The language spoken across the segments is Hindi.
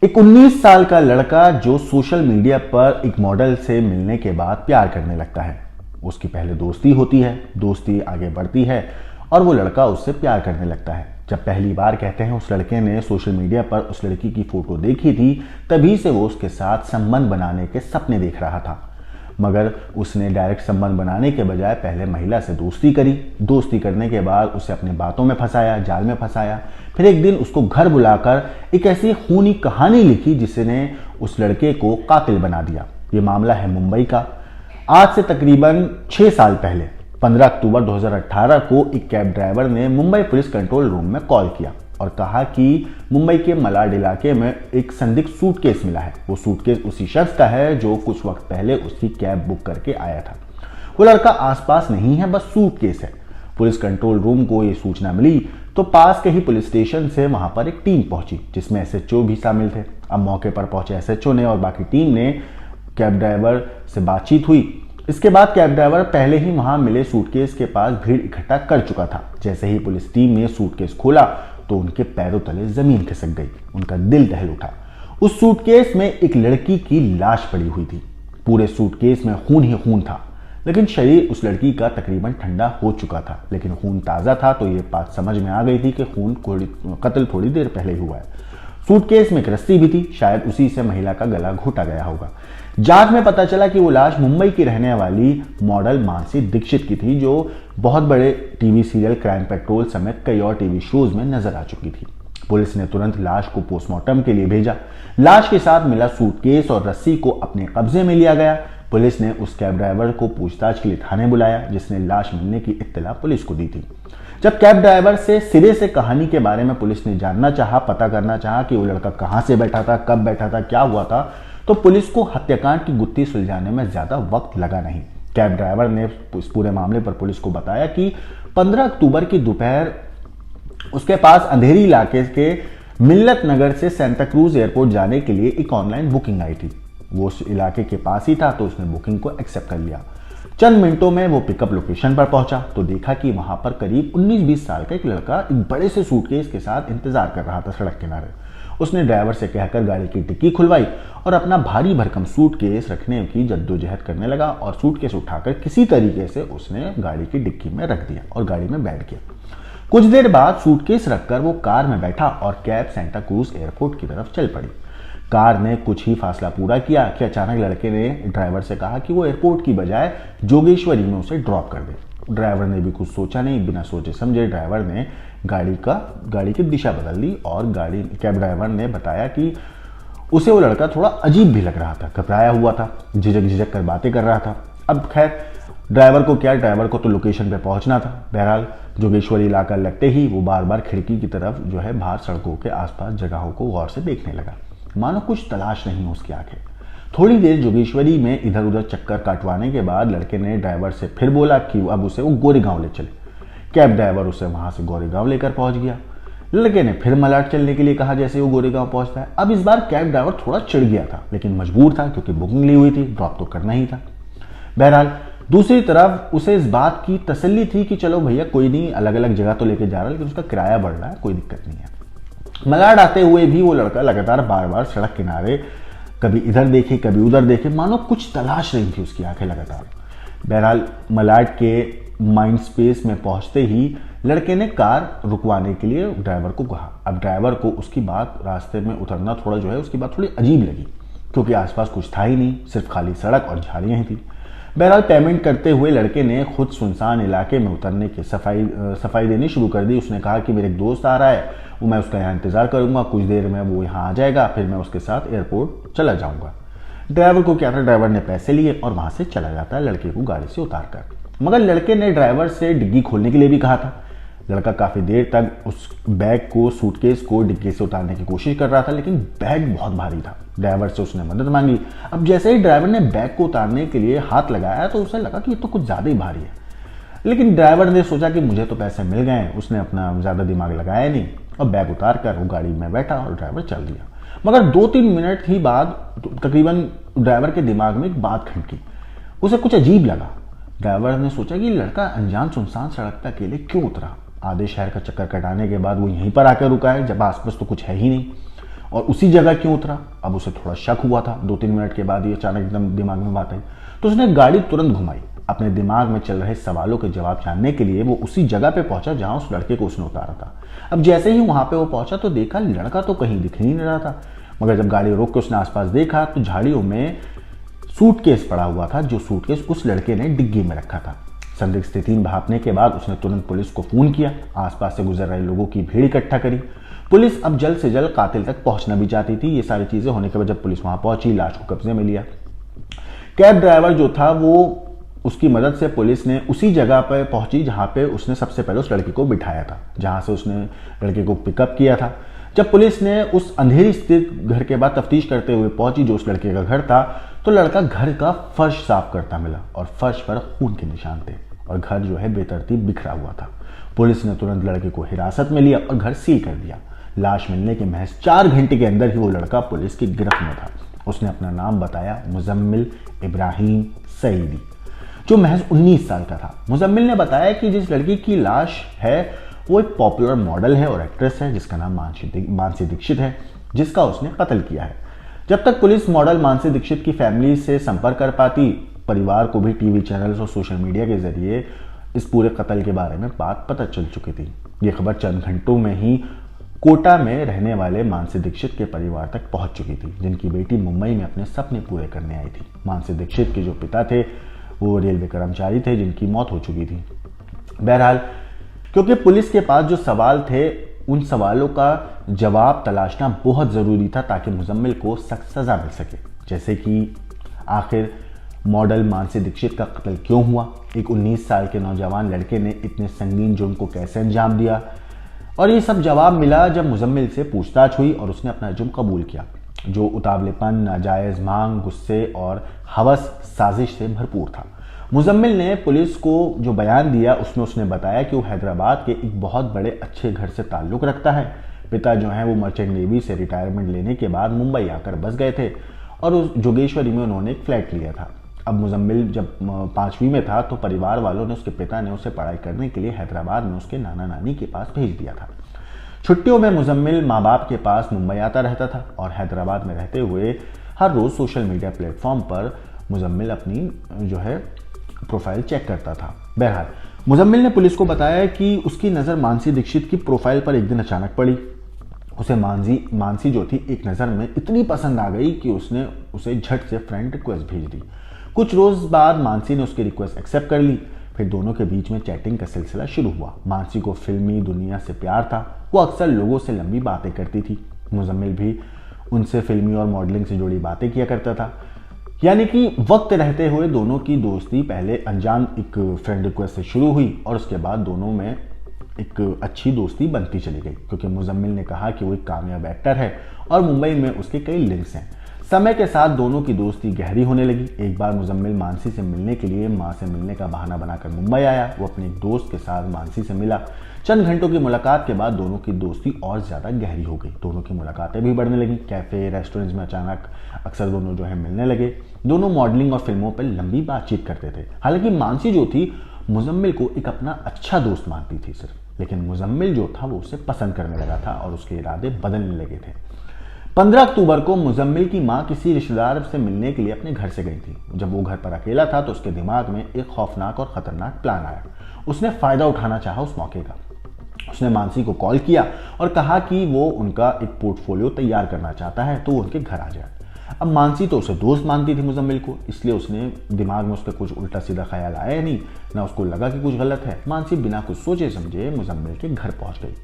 एक 19 साल का लड़का जो सोशल मीडिया पर एक मॉडल से मिलने के बाद प्यार करने लगता है। उसकी पहले दोस्ती होती है, दोस्ती आगे बढ़ती है और वो लड़का उससे प्यार करने लगता है। जब पहली बार कहते हैं उस लड़के ने सोशल मीडिया पर उस लड़की की फोटो देखी थी, तभी से वो उसके साथ संबंध बनाने के सपने देख रहा था। मगर उसने डायरेक्ट संबंध बनाने के बजाय पहले महिला से दोस्ती करी। दोस्ती करने के बाद उसे अपने बातों में फंसाया, जाल में फंसाया। फिर एक दिन उसको घर बुलाकर एक ऐसी खूनी कहानी लिखी जिसने उस लड़के को कातिल बना दिया। ये मामला है मुंबई का। आज से तकरीबन 6 साल पहले 15 अक्टूबर 2018 को एक कैब ड्राइवर ने मुंबई पुलिस कंट्रोल रूम में कॉल किया और कहा कि मुंबई के मलाड इलाके में एक संदिग्ध सूटकेस मिला है। वो सूटकेस उसी शख्स का है जो कुछ वक्त पहले उसकी कैब बुक करके आया था। वो लड़का आसपास नहीं है, बस सूटकेस है। पुलिस कंट्रोल रूम को ये सूचना मिली तो पास के ही पुलिस स्टेशन से वहां पर एक टीम पहुंची जिसमें एसएचओ भी शामिल थे। अब मौके पर पहुंचे एसएचओ ने और बाकी टीम ने कैब ड्राइवर से बातचीत हुई। इसके बाद कैब ड्राइवर पहले ही वहां मिले सूटकेस के पास भीड़ इकट्ठा कर चुका था। जैसे ही पुलिस टीम ने सूटकेस खोला तो उनके पैरों तले जमीन खिसक गई, उनका दिल दहल उठा। उस सूटकेस में एक लड़की की लाश पड़ी हुई थी। पूरे सूटकेस में खून ही खून था, लेकिन शरीर उस लड़की का तकरीबन ठंडा हो चुका था, लेकिन खून ताजा था। तो ये बात समझ में आ गई थी कि कत्ल थोड़ी देर पहले ही हुआ है। सूटकेस में एक रस्सी भी थी, शायद उसी से महिला का गला घोटा गया होगा। जांच में पता चला कि वो लाश मुंबई की रहने वाली मॉडल मानसी दीक्षित की थी, जो बहुत बड़े टीवी सीरियल क्राइम पेट्रोल समेत कई और टीवी शोज में नजर आ चुकी थी। पुलिस ने तुरंत लाश को पोस्टमार्टम के लिए भेजा। लाश के साथ मिला सूटकेस और रस्सी को अपने कब्जे में लिया गया। पुलिस ने उस कैब ड्राइवर को पूछताछ के लिए थाने बुलाया, जिसने लाश मिलने की इत्तला पुलिस को दी थी। जब कैब ड्राइवर से सिरे से कहानी के बारे में पुलिस ने जानना चाहा, पता करना चाहा कि वो लड़का कहां से बैठा था, कब बैठा था, क्या हुआ था, तो पुलिस को हत्याकांड की गुत्थी सुलझाने में ज्यादा वक्त लगा नहीं। कैब ड्राइवर ने इस पूरे मामले पर पुलिस को बताया कि 15 अक्टूबर की दोपहर उसके पास अंधेरी इलाके के मिल्लत नगर से सेंटा क्रूज एयरपोर्ट जाने के लिए एक ऑनलाइन बुकिंग आई थी। वो उस इलाके के पास ही था, तो उसने बुकिंग को एक्सेप्ट कर लिया। चंद मिनटों में वो पिकअप लोकेशन पर पहुंचा तो देखा कि वहां पर करीब 19-20 साल का एक लड़का एक बड़े से सूटकेस के साथ इंतजार कर रहा था सड़क किनारे। उसने ड्राइवर से कहकर गाड़ी की डिक्की खुलवाई और अपना भारी भरकम सूटकेस रखने की जद्दोजहद करने लगा और सूटकेस उठाकर किसी तरीके से उसने गाड़ी की डिक्की में रख दिया और गाड़ी में बैठ गया। कुछ देर बाद सूटकेस रखकर वो कार में बैठा और कैब सेंटा क्रूज एयरपोर्ट की तरफ चल पड़ी। कार ने कुछ ही फासला पूरा किया कि अचानक लड़के ने ड्राइवर से कहा कि वो एयरपोर्ट की बजाय जोगेश्वरी में उसे ड्रॉप कर दे। ड्राइवर ने भी कुछ सोचा नहीं, बिना सोचे समझे ड्राइवर ने गाड़ी की दिशा बदल दी और कैब ड्राइवर ने बताया कि उसे वो लड़का थोड़ा अजीब भी लग रहा था, घबराया हुआ था, झिझक कर बातें कर रहा था। अब खैर ड्राइवर को क्या, ड्राइवर को तो लोकेशन पे पहुंचना था। बहरहाल जोगेश्वरी इलाका लगते ही वो बार बार खिड़की की तरफ जो है बाहर सड़कों के आसपास जगहों को गौर से देखने लगा, मानो कुछ तलाश नहीं हो उसकी आंखें। थोड़ी देर जोगेश्वरी में इधर उधर चक्कर काटवाने के बाद लड़के ने ड्राइवर से फिर बोला कि अब उसे वो गोरेगांव ले चले। कैब ड्राइवर उसे वहां से गोरेगांव लेकर पहुंच गया। लड़के ने फिर मलाड चलने के लिए कहा। जैसे वो गोरेगांव पहुंचता है, अब इस बार कैब ड्राइवर थोड़ा चिढ़ गया था, लेकिन मजबूर था क्योंकि बुकिंग ली हुई थी, ड्रॉप तो करना ही था। बहरहाल दूसरी तरफ उसे इस बात की तसल्ली थी कि चलो भैया कोई नहीं, अलग अलग जगह तो लेके जा रहा है, लेकिन उसका किराया बढ़ रहा है, कोई दिक्कत नहीं है। मलाड आते हुए भी वो लड़का लगातार बार बार सड़क किनारे कभी इधर देखे कभी उधर देखे, मानो कुछ तलाश रही थी उसकी आंखें लगातार। बहरहाल मलाड के माइंड स्पेस में पहुंचते ही लड़के ने कार रुकवाने के लिए ड्राइवर को कहा। अब ड्राइवर को उसकी बात, रास्ते में उतरना थोड़ा जो है उसकी बात थोड़ी अजीब लगी, क्योंकि आसपास कुछ था ही नहीं, सिर्फ खाली सड़क और झाड़ियां ही थी। बहरहाल पेमेंट करते हुए लड़के ने खुद सुनसान इलाके में उतरने की सफाई देनी शुरू कर दी। उसने कहा कि मेरे एक दोस्त आ रहा है, वो मैं उसका यहाँ इंतजार करूंगा, कुछ देर में वो यहाँ आ जाएगा, फिर मैं उसके साथ एयरपोर्ट चला जाऊंगा। ड्राइवर को क्या था, ड्राइवर ने पैसे लिए और वहां से चला जाता है लड़के को गाड़ी से उतार कर। मगर लड़के ने ड्राइवर से डिग्गी खोलने के लिए भी कहा था। लड़का काफी देर तक उस बैग को, सूटकेस को डिग्गी से उतारने की कोशिश कर रहा था, लेकिन बैग बहुत भारी था। ड्राइवर से उसने मदद मांगी। अब जैसे ही ड्राइवर ने बैग को उतारने के लिए हाथ लगाया तो उसे लगा कि ये तो कुछ ज्यादा ही भारी है, लेकिन ड्राइवर ने सोचा कि मुझे तो पैसे मिल गए, उसने अपना ज्यादा दिमाग लगाया नहीं और बैग उतार कर वो गाड़ी में बैठा और ड्राइवर चल दिया। मगर 2-3 मिनट ही बाद तकरीबन ड्राइवर के दिमाग में एक बात खटकी, उसे कुछ अजीब लगा। ड्राइवर ने सोचा कि लड़का अनजान सुनसान सड़क पर अकेले क्यों उतरा। आधे शहर का चक्कर कटाने के बाद वो यहीं पर आकर रुका है, जब आसपास तो कुछ है ही नहीं। और उसी जगह क्यों उतरा। अब उसे थोड़ा शक हुआ था। 2-3 मिनट के बाद ये अचानक एकदम दिमाग में बात आई, तो उसने गाड़ी तुरंत घुमाई। अपने दिमाग में चल रहे सवालों के जवाब जानने के लिए वो उसी जगह पे पहुंचा जहां उस लड़के को उसने उतारा था। अब जैसे ही वहां पे वो पहुंचा तो देखा लड़का तो कहीं दिख ही नहीं रहा था, मगर जब गाड़ी रोक के उसने आसपास देखा तो झाड़ियों में सूटकेस पड़ा हुआ था, जो सूटकेस उस लड़के ने डिग्गी में रखा था। संदिग्ध स्थिति में भापने के बाद उसने तुरंत पुलिस को फोन किया, आसपास से गुजर रहे लोगों की भीड़ इकट्ठा करी। पुलिस अब जल्द से जल्द कातिल तक पहुंचना भी चाहती थी। ये सारी चीजें होने के बाद जब पुलिस वहां पहुंची, लाश को कब्जे में लिया। कैब ड्राइवर जो था वो उसकी मदद से पुलिस ने उसी जगह पर पहुंची जहां पे उसने सबसे पहले उस लड़के को बिठाया था, जहां से उसने लड़के को पिकअप किया था। जब पुलिस ने उस अंधेरी स्थित घर के बाद तफ्तीश करते हुए पहुंची जो उस लड़के का घर था, तो लड़का घर का फर्श साफ करता मिला और फर्श पर खून के निशान थे और घर जो है बेतरतीब बिखरा हुआ था। पुलिस ने तुरंत लड़के को हिरासत में लिया और घर सील कर दिया। लाश मिलने के महज 4 घंटे के अंदर ही वो लड़का पुलिस की गिरफ्त में था। उसने अपना नाम बताया, मुजम्मिल इब्राहिम सईदी, जो महज 19 साल का था। मुजम्मिल ने बताया कि जिस लड़की की लाश है वो एक पॉपुलर मॉडल है और एक्ट्रेस है जिसका नाम मानसी दीक्षित है, जिसका उसने कत्ल किया है। जब तक पुलिस मॉडल मानसी दीक्षित की फैमिली से संपर्क कर पाती, परिवार को भी टीवी चैनल्स और सोशल मीडिया के जरिए इस पूरे कत्ल के बारे में बात पता चल चुकी थी। ये खबर चंद घंटों में ही कोटा में रहने वाले मानसी दीक्षित के परिवार तक पहुंच चुकी थी, जिनकी बेटी मुंबई में अपने सपने पूरे करने आई थी। मानसी दीक्षित के जो पिता थे वो रेलवे कर्मचारी थे जिनकी मौत हो चुकी थी। बहरहाल, क्योंकि पुलिस के पास जो सवाल थे उन सवालों का जवाब तलाशना बहुत ज़रूरी था ताकि मुजम्मिल को सख्त सज़ा मिल सके। जैसे कि आखिर मॉडल मानसी दीक्षित का कत्ल क्यों हुआ, एक 19 साल के नौजवान लड़के ने इतने संगीन जुर्म को कैसे अंजाम दिया, और ये सब जवाब मिला जब मुजम्मिल से पूछताछ हुई और उसने अपना जुर्म कबूल किया, जो उतावलेपन, नाजायज़ मांग, गुस्से और हवस साजिश से भरपूर था। मुजम्मिल ने पुलिस को जो बयान दिया उसमें उसने बताया कि वो हैदराबाद के एक बहुत बड़े अच्छे घर से ताल्लुक़ रखता है। पिता जो हैं वो मर्चेंट नेवी से रिटायरमेंट लेने के बाद मुंबई आकर बस गए थे और उस जोगेश्वरी में उन्होंने एक फ्लैट लिया था। अब मुजम्मिल जब 5वीं में था तो परिवार वालों ने, उसके पिता ने उसे पढ़ाई करने के लिए हैदराबाद में उसके नाना नानी के पास भेज दिया था। छुट्टियों में मुजम्मिल माँ बाप के पास मुंबई आता रहता था और हैदराबाद में रहते हुए हर रोज़ सोशल मीडिया प्लेटफॉर्म पर मुजम्मिल अपनी जो है प्रोफाइल चेक करता था। बहरहाल, मुजम्मिल ने पुलिस को बताया कि उसकी नज़र मानसी दीक्षित की प्रोफाइल पर एक दिन अचानक पड़ी। उसे मानसी जो थी एक नज़र में इतनी पसंद आ गई कि उसने उसे झट से फ्रेंड रिक्वेस्ट भेज दी। कुछ रोज़ बाद मानसी ने उसकी रिक्वेस्ट एक्सेप्ट कर ली। फिर दोनों के बीच में चैटिंग का सिलसिला शुरू हुआ। मानसी को फिल्मी दुनिया से प्यार था, वो अक्सर लोगों से लंबी बातें करती थी। मुजम्मिल भी उनसे फिल्मी और मॉडलिंग से जुड़ी बातें किया करता था। यानी कि वक्त रहते हुए दोनों की दोस्ती पहले अनजान एक फ्रेंड रिक्वेस्ट से शुरू हुई और उसके बाद दोनों में एक अच्छी दोस्ती बनती चली गई, क्योंकि मुजम्मिल ने कहा कि वो एक कामयाब एक्टर है और मुंबई में उसके कई लिंक्स हैं। समय के साथ दोनों की दोस्ती गहरी होने लगी। एक बार मुजम्मिल मानसी से मिलने के लिए माँ से मिलने का बहाना बनाकर मुंबई आया। वो अपने एक दोस्त के साथ मानसी से मिला। चंद घंटों की मुलाकात के बाद दोनों की दोस्ती और ज़्यादा गहरी हो गई। दोनों की मुलाकातें भी बढ़ने लगी। कैफ़े, रेस्टोरेंट्स में अचानक अक्सर दोनों जो है मिलने लगे। दोनों मॉडलिंग और फिल्मों पर लंबी बातचीत करते थे। हालांकि मानसी जो थी मुजम्मिल को एक अपना अच्छा दोस्त मानती थी सिर्फ, लेकिन मुजम्मिल जो था वो उसे पसंद करने लगा था और उसके इरादे बदलने लगे थे। 15 अक्टूबर को मुजम्मिल की माँ किसी रिश्तेदार से मिलने के लिए अपने घर से गई थी। जब वो घर पर अकेला था तो उसके दिमाग में एक खौफनाक और ख़तरनाक प्लान आया। उसने फ़ायदा उठाना चाहा उस मौके का। उसने मानसी को कॉल किया और कहा कि वो उनका एक पोर्टफोलियो तैयार करना चाहता है तो वो उनके घर आ जाए। अब मानसी तो उसे दोस्त मानती थी मुजम्मिल को, इसलिए उसने दिमाग में उसका कुछ उल्टा सीधा ख्याल आया नहीं, ना उसको लगा कि कुछ गलत है। मानसी बिना कुछ सोचे समझे मुजम्मिल के घर पहुंच गई।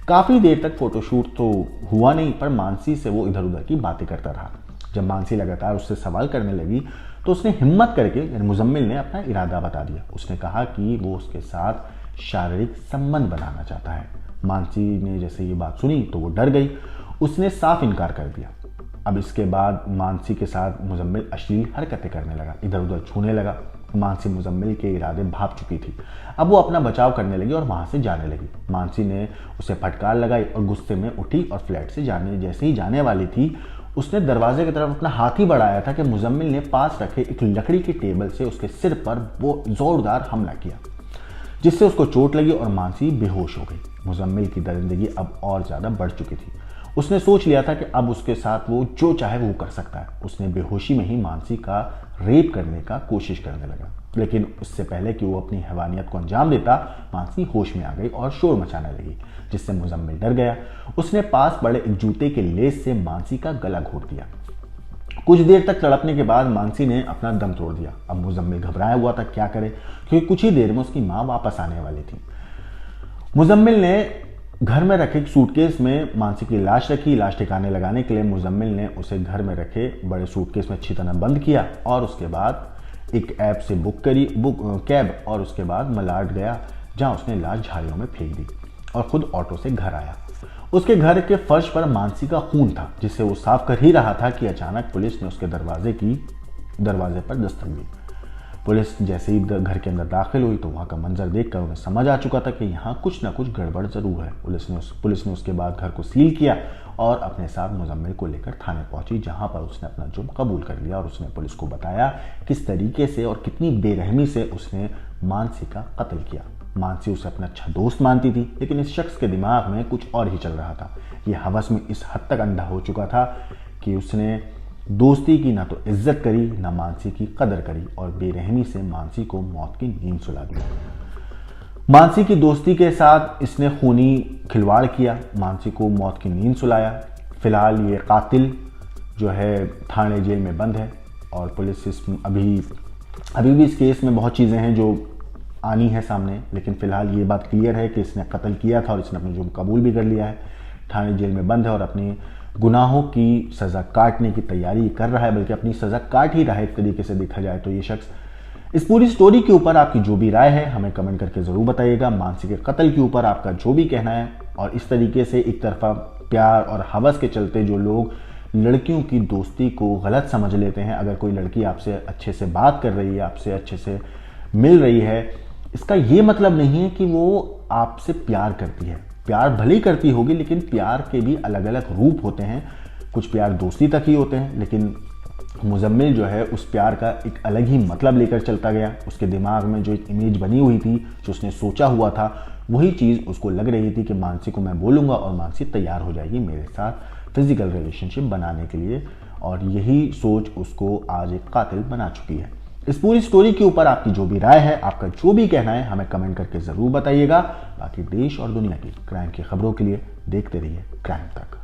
काफ़ी देर तक फोटोशूट तो हुआ नहीं, पर मानसी से वो इधर उधर की बातें करता रहा। जब मानसी लगातार उससे सवाल करने लगी तो उसने हिम्मत करके मुजम्मिल ने अपना इरादा बता दिया। उसने कहा कि वो उसके साथ शारीरिक संबंध बनाना चाहता है। मानसी ने जैसे ये बात सुनी तो वो डर गई। उसने साफ इनकार कर दिया। अब इसके बाद मानसी के साथ मुजम्मिल अश्लील हरकतें करने लगा, इधर उधर छूने लगा। मानसी मुजम्मिल के इरादे भाप चुकी थी। अब वो अपना बचाव करने लगी और वहां से जाने लगी। मानसी ने उसे फटकार लगाई और गुस्से में उठी और फ्लैट से जैसे ही जाने वाली थी, उसने दरवाजे की तरफ अपना हाथ ही बढ़ाया था कि मुजम्मिल ने पास रखे एक लकड़ी की टेबल से उसके सिर पर वो जोरदार हमला किया, जिससे उसको चोट लगी और मानसी बेहोश हो गई। मुजम्मिल की दरिंदगी अब और ज़्यादा बढ़ चुकी थी। उसने सोच लिया था कि अब उसके साथ वो जो चाहे वो कर सकता है। उसने बेहोशी में ही मानसी का रेप करने का कोशिश करने लगा, लेकिन उससे पहले कि वो अपनी हैवानियत को अंजाम देता, मानसी होश में आ गई और शोर मचाने लगी, जिससे मुजम्मिल डर गया। उसने पास पड़े एक जूते के लेस से मानसी का गला घोट दिया। कुछ देर तक तड़पने के बाद मानसी ने अपना दम तोड़ दिया। अब मुजम्मिल घबराया हुआ था, क्या करे, क्योंकि कुछ ही देर में उसकी मां वापस आने वाली थी। मुजम्मिल ने घर में रखे एक सूटकेस में मानसी की लाश रखी। लाश ठिकाने लगाने के लिए मुजम्मिल ने उसे घर में रखे बड़े सूटकेस में अच्छी तरह बंद किया और उसके बाद एक ऐप से बुक कैब और उसके बाद मलाड गया, जहां उसने लाश झाड़ियों में फेंक दी और खुद ऑटो से घर आया। उसके घर के फर्श पर मानसी का खून था, जिसे वो साफ कर ही रहा था कि अचानक पुलिस ने उसके दरवाजे पर दस्तक दी। पुलिस जैसे ही घर के अंदर दाखिल हुई तो वहां का मंजर देखकर उन्हें समझ आ चुका था कि यहाँ कुछ ना कुछ गड़बड़ जरूर है। पुलिस ने उसके बाद घर को सील किया और अपने साथ मुजम्मिल को लेकर थाने पहुंची, जहां पर उसने अपना जुर्म कबूल कर लिया और उसने पुलिस को बताया किस तरीके से और कितनी बेरहमी से उसने मानसी का कत्ल किया। मानसी उसे अपना अच्छा दोस्त मानती थी, लेकिन इस शख्स के दिमाग में कुछ और ही चल रहा था। यह हवस में इस हद तक अंधा हो चुका था कि उसने दोस्ती की ना तो इज्जत करी, ना मानसी की कदर करी और बेरहमी से मानसी को मौत की नींद सुला दी। मानसी की दोस्ती के साथ इसने खूनी खिलवाड़ किया, मानसी को मौत की नींद सुलाया। फिलहाल ये कातिल जो है थाने जेल में बंद है और पुलिस अभी भी इस केस में बहुत चीज़ें हैं जो आनी है सामने, लेकिन फिलहाल ये बात क्लियर है कि इसने कत्ल किया था और इसने अपना जुर्म कबूल भी कर लिया है। थाने जेल में बंद है और अपनी गुनाहों की सज़ा काटने की तैयारी कर रहा है, बल्कि अपनी सज़ा काट ही रहा है एक तरीके से देखा जाए तो ये शख्स। इस पूरी स्टोरी के ऊपर आपकी जो भी राय है हमें कमेंट करके ज़रूर बताइएगा। मानसी के कत्ल के ऊपर आपका जो भी कहना है, और इस तरीके से एक तरफा प्यार और हवस के चलते जो लोग लड़कियों की दोस्ती को गलत समझ लेते हैं, अगर कोई लड़की आपसे अच्छे से बात कर रही है, आपसे अच्छे से मिल रही है, इसका ये मतलब नहीं है कि वो आपसे प्यार करती है। प्यार भले ही करती होगी, लेकिन प्यार के भी अलग अलग रूप होते हैं। कुछ प्यार दोस्ती तक ही होते हैं, लेकिन मुजम्मिल जो है उस प्यार का एक अलग ही मतलब लेकर चलता गया। उसके दिमाग में जो एक इमेज बनी हुई थी, जो उसने सोचा हुआ था, वही चीज़ उसको लग रही थी कि मानसी को मैं बोलूँगा और मानसी तैयार हो जाएगी मेरे साथ फिजिकल रिलेशनशिप बनाने के लिए, और यही सोच उसको आज एक कातिल बना चुकी है। इस पूरी स्टोरी के ऊपर आपकी जो भी राय है, आपका जो भी कहना है, हमें कमेंट करके ज़रूर बताइएगा। बाकी देश और दुनिया की क्राइम की खबरों के लिए देखते रहिए क्राइम तक।